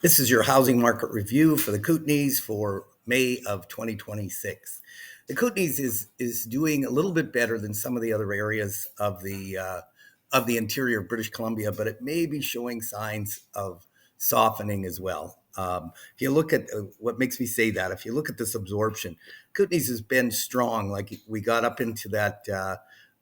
This is your housing market review for the Kootenays for May of 2026. The Kootenays is doing a little bit better than some of the other areas of the interior of British Columbia, but it may be showing signs of softening as well. If you look at what makes me say that, if you look at this absorption, Kootenays has been strong. Like we got up into that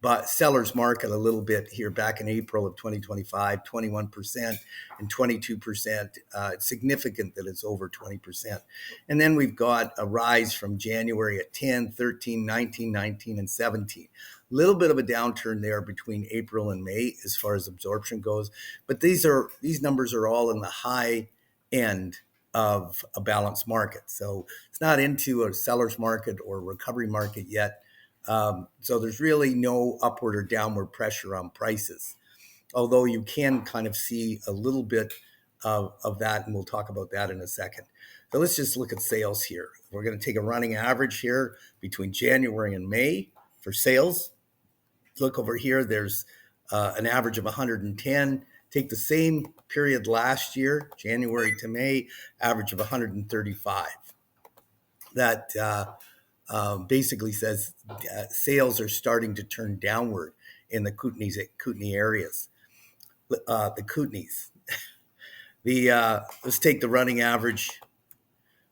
but seller's market a little bit here back in April of 2025, 21% and 22%. It's significant that it's over 20%. And then we've got a rise from January at 10, 13, 19, 19, and 17. A little bit of a downturn there between April and May as far as absorption goes. But these numbers are all in the high end of a balanced market. So it's not into a seller's market or recovery market yet. So there's really no upward or downward pressure on prices, although you can kind of see a little bit of that, and we'll talk about that in a second. So let's just look at sales here. We're going to take a running average here between January and May for sales. Look over here, there's an average of 110. Take the same period last year, January to May, average of 135. That basically says sales are starting to turn downward in the Kootenay areas. The Kootenays. Let's take the running average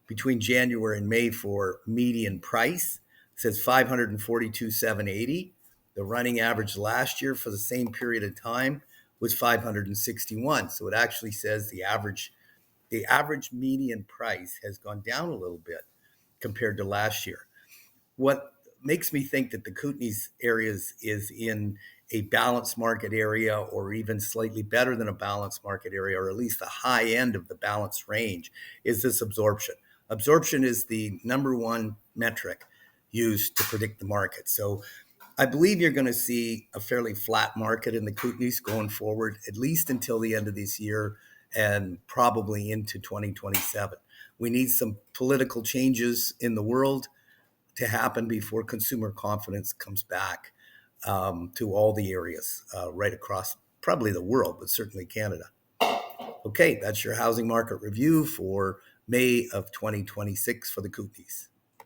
between January and May for median price. It says 542,780. The running average last year for the same period of time was 561. So it actually says the average median price has gone down a little bit compared to last year. What makes me think that the Kootenays areas is in a balanced market area, or even slightly better than a balanced market area, or at least the high end of the balanced range, is this absorption. Absorption is the number one metric used to predict the market. So I believe you're going to see a fairly flat market in the Kootenays going forward, at least until the end of this year and probably into 2027. We need some political changes in the world to happen before consumer confidence comes back to all the areas right across probably the world, but certainly Canada. Okay, that's your housing market review for May of 2026 for the Kootenays.